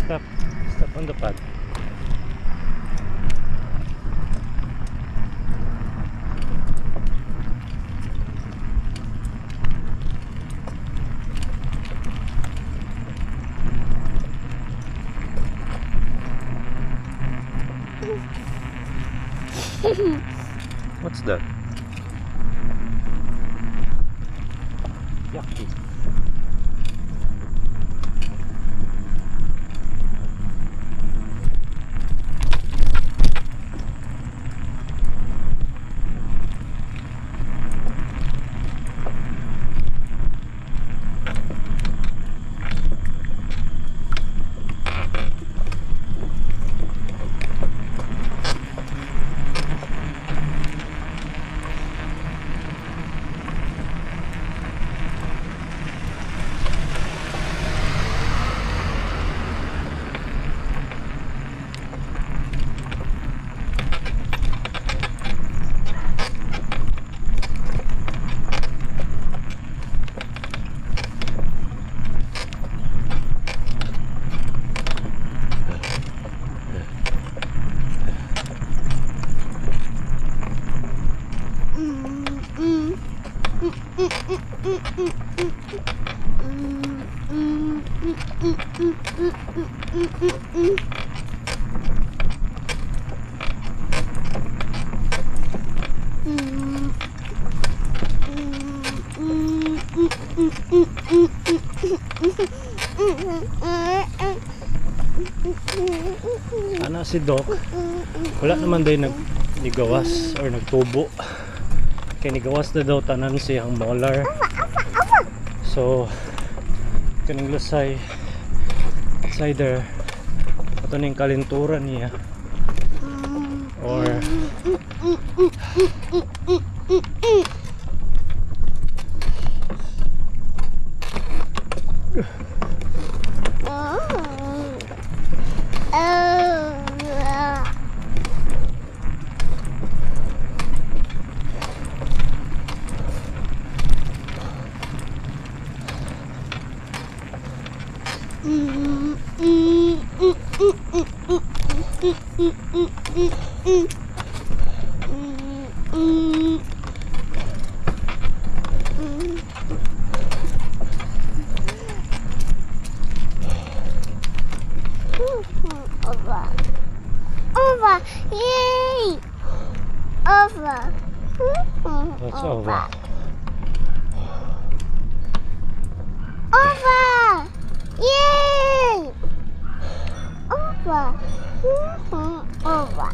Stop. Stop on the pad. What's that? Yucky. Sana si Doc wala naman day nigawas or nagtubo kaya nigawas na daw tanan siyang molar, so kaning lusay it's either ito na yung kalinturan niya or over. Yay! Over. what's over? Over. Yay! Over. Over.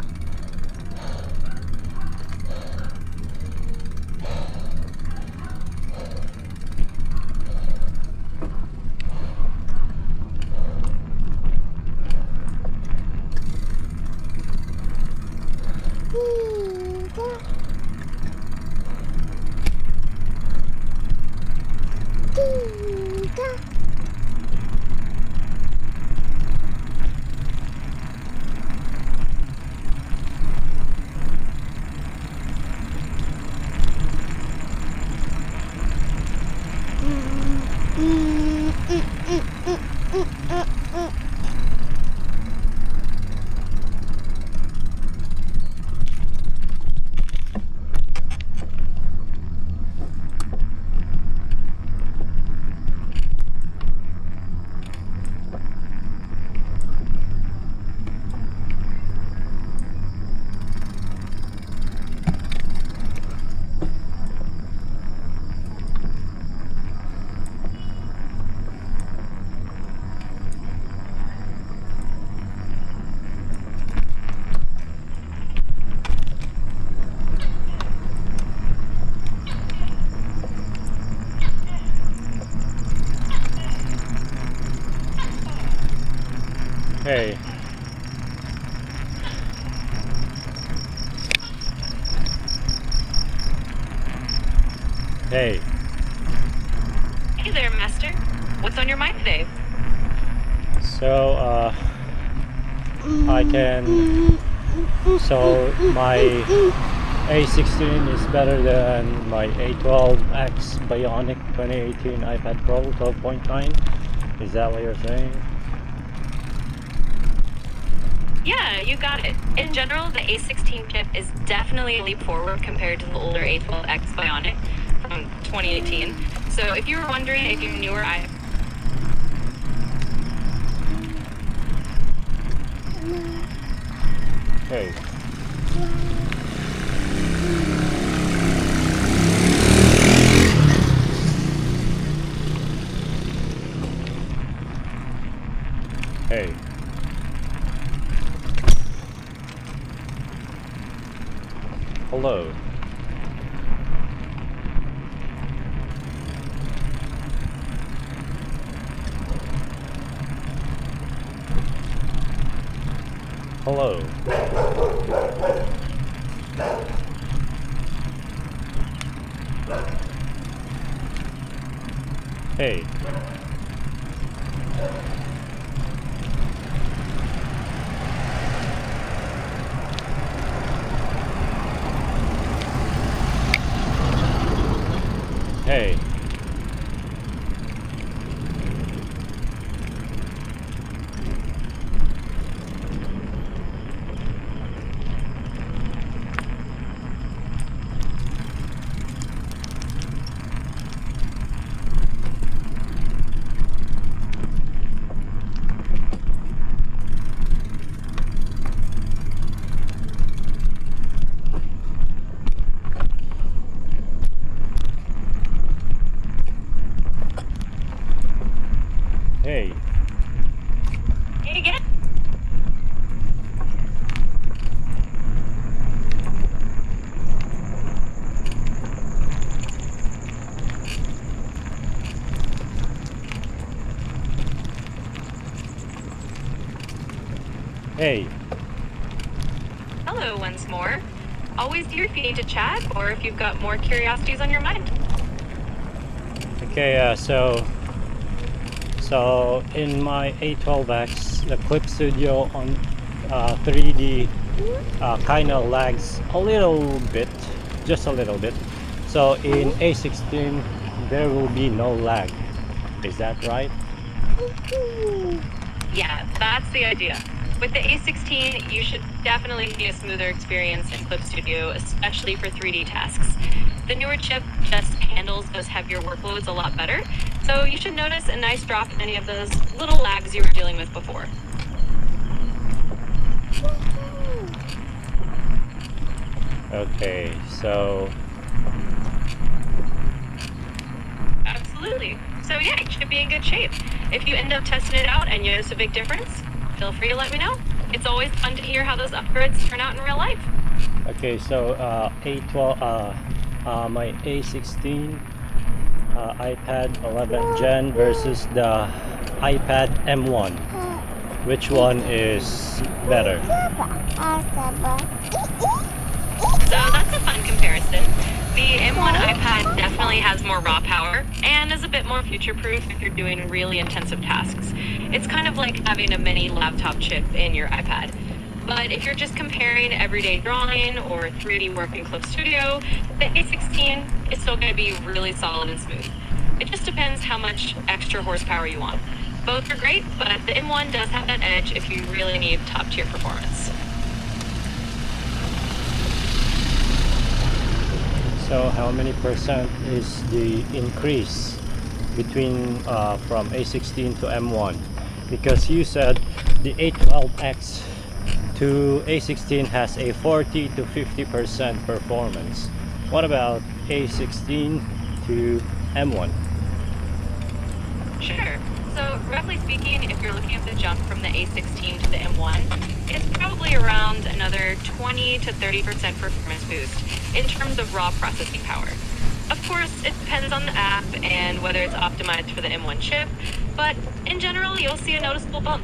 Hey. Hey. Hey there, Master. What's on your mind today? So, I can. So, my A16 is better than my A12X Bionic 2018 iPad Pro 12.9. Is that what you're saying? Yeah, you got it. In general, the A16 chip is definitely a leap forward compared to the older A12X Bionic from 2018. So if you were wondering if your newer Hey. Hey. Hello. Hello. Hey. Hey. Hey. Hey again. Hey. Hello once more. Always here if you need to chat or if you've got more curiosities on your mind. Okay, so in my A12X, the Clip Studio on 3D kind of lags a little bit, just a little bit. So in A16, there will be no lag. Is that right? Yeah, that's the idea. With the A16, you should definitely see a smoother experience in Clip Studio, especially for 3D tasks. The newer chip just handles those heavier workloads a lot better, so you should notice a nice drop in any of those little lags you were dealing with before. Okay, so Absolutely. So yeah, you should be in good shape. If you end up testing it out and you notice a big difference, feel free to let me know. It's always fun to hear how those upgrades turn out in real life. okay, so A12, my A16 iPad 11 Gen versus the iPad M1. Which one is better? So that's a fun comparison. The M1 iPad definitely has more raw power and is a bit more future-proof if you're doing really intensive tasks. It's kind of like having a mini laptop chip in your iPad. But if you're just comparing everyday drawing or 3D work in Clip Studio, the A16 is still going to be really solid and smooth. It just depends how much extra horsepower you want. Both are great, but the M1 does have that edge if you really need top-tier performance. So how many percent is the increase between from A16 to M1? Because you said the A12X to A16 has a 40 to 50% performance. What about A16 to M1? Sure. So, roughly speaking, if you're looking at the jump from the A16 to the M1, it's probably around another 20 to 30% performance boost in terms of raw processing power. Of course, it depends on the app and whether it's optimized for the M1 chip, but in general, you'll see a noticeable bump.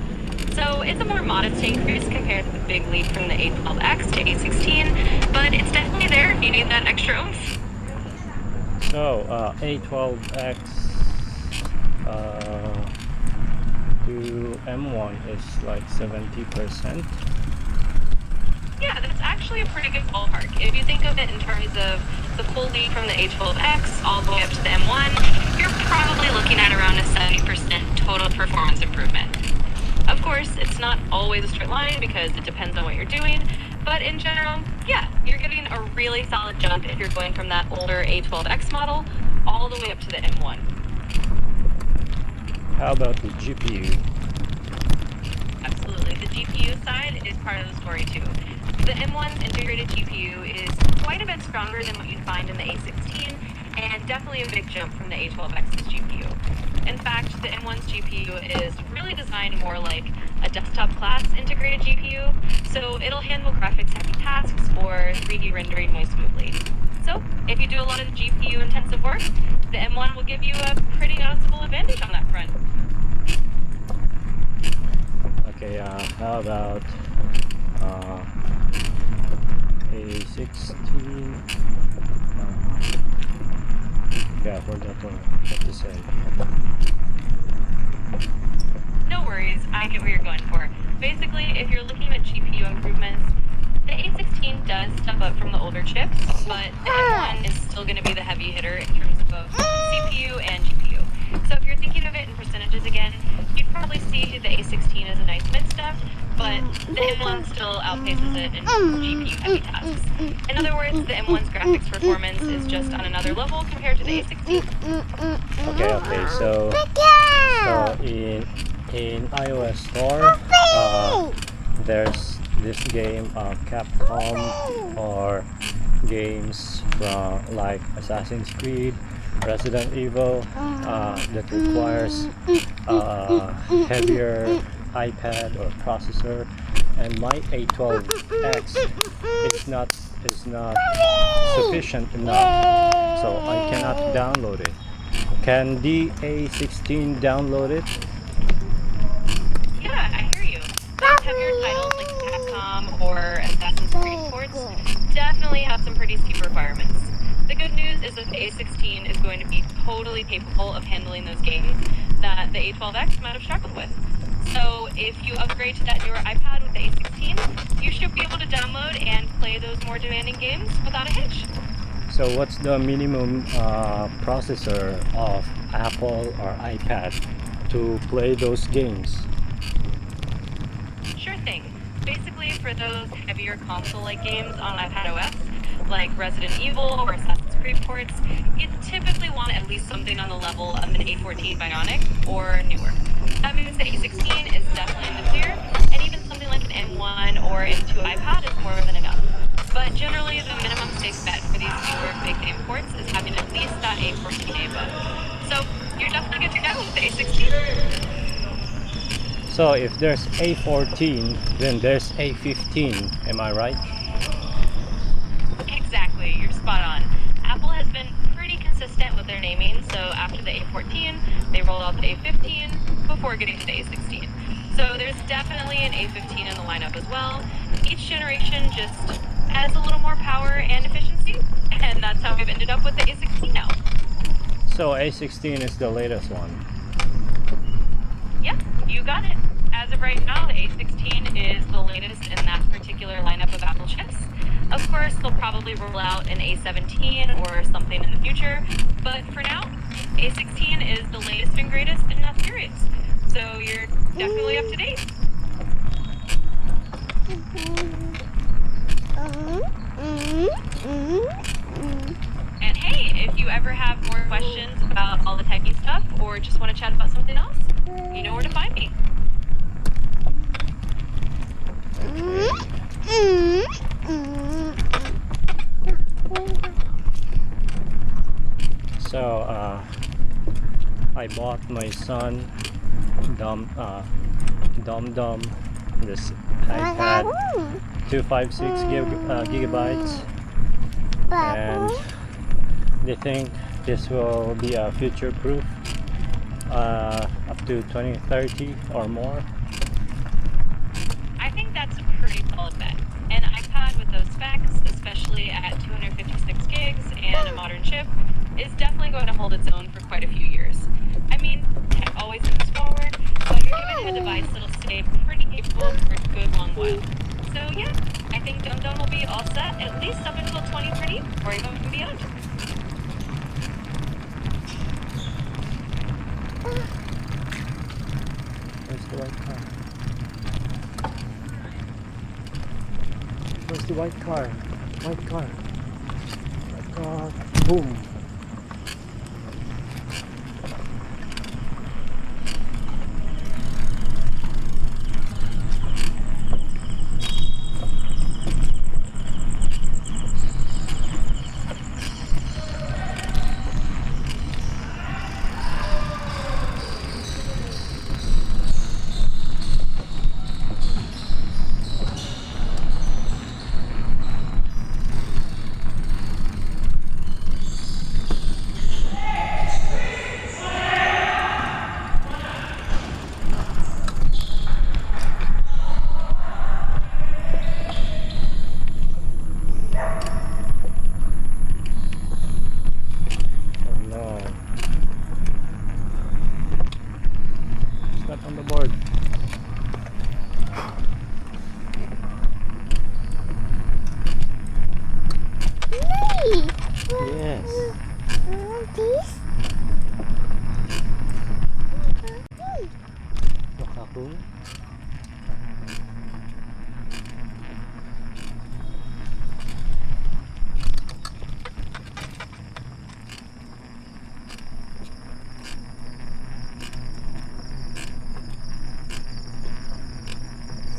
So, it's a more modest increase compared to the big leap from the A12X to A16, but it's definitely there if you need that extra oomph. So A12X to M1 is like 70%. Yeah, that's actually a pretty good ballpark. If you think of it in terms of the full lead from the A12X all the way up to the M1, you're probably looking at around a 70% total performance improvement. Of course, course, it's not always a straight line because it depends on what you're doing, but in general, yeah, you're getting a really solid jump if you're going from that older A12X model all the way up to the M1. How about the GPU? Absolutely. The GPU side is part of the story too. The M1's integrated GPU is quite a bit stronger than what you'd find in the A16, and definitely a big jump from the A12X's GPU. In fact, the M1's GPU is really designed more like a desktop class integrated GPU, so it'll handle graphics heavy tasks or 3D rendering more smoothly. So, if you do a lot of GPU intensive work, the M1 will give you a pretty noticeable advantage on that front. Okay, how about A16? Yeah, I forgot what to say. No worries, I get what you're going for. Basically, if you're looking at GPU improvements, the A16 does step up from the older chips, but the M1 is still going to be the heavy hitter in terms of both CPU and GPU. So if you're thinking of it in percentages again, you'd probably see the A16 as a nice mid-step, but the M1 still outpaces it in GPU heavy tasks. In other words, the M1's graphics performance is just on another level compared to the A16. Okay, so in iOS store, there's this game Capcom or games from like Assassin's Creed, Resident Evil that requires heavier iPad or processor, and my A12X is not sufficient enough, so I cannot download it. Can the A16 download it? Yeah, I hear you. Those heavier titles like Capcom or Assassin's Creed ports definitely have some pretty steep requirements. The good news is that the A16 is going to be totally capable of handling those games that the A12X might have struggled with. So if you upgrade to that newer iPad with the A16, you should be able to download and play those more demanding games without a hitch. So what's the minimum processor of Apple or iPad to play those games? Sure thing. Basically, for those heavier console-like games on iPadOS, like Resident Evil or Assassin's Creed ports, you typically want at least something on the level of an A14 Bionic or newer. That means the A16 is definitely in the clear, and even something like an M1 or M2 iPad is more than enough. But generally, the minimum safe bet for these newer big name ports is having at least that A14 above. So you're definitely good to go with the A16. So if there's A14, then there's A15, am I right? Exactly, you're spot on. Apple has been pretty consistent with their naming, so after the A14, they rolled out the A15 before getting to the A16. So there's definitely an A15 in the lineup as well. Each generation just adds a little more power and efficiency, and that's how we've ended up with the A16 now. So A16 is the latest one. Yeah, you got it. As of right now, the A16 is the latest in that particular lineup of Apple chips. Of course, they'll probably roll out an A17 or something in the future, but for now, A16 is the latest and greatest in that series. So you're definitely up to date. And hey, if you ever have more questions about all the techie stuff or just want to chat about something else, you know where to find me. So I bought my son Dum this iPad 256 gigabytes, and they think this will be a future proof up to 2030 or more. I think that's a pretty solid bet. An iPad with those specs, especially at 256 gigs and a modern chip, is definitely going to hold its own for quite a few years. I mean, tech always moves forward, but you're giving him a device that'll stay pretty capable for a good long while. So yeah, I think Dum Dum will be all set at least up until 2030 or even beyond. Where's the white car? Where's the white car? White car. White car. Boom. Oh no. It's not on the board. Me. Yes. This. Makakung.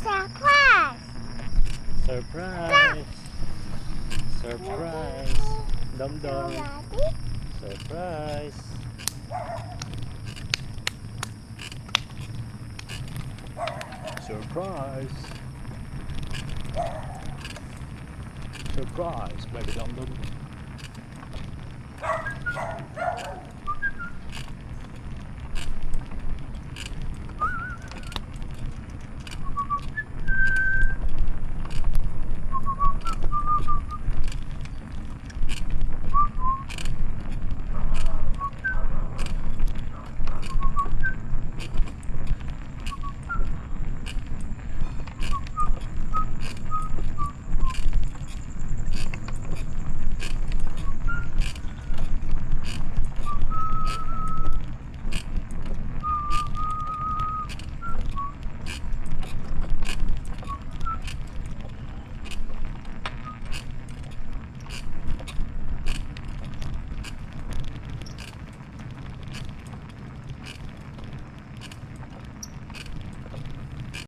Surprise. Surprise! Surprise! Dum dum! Ready? Surprise! Surprise! Surprise, baby dum dum!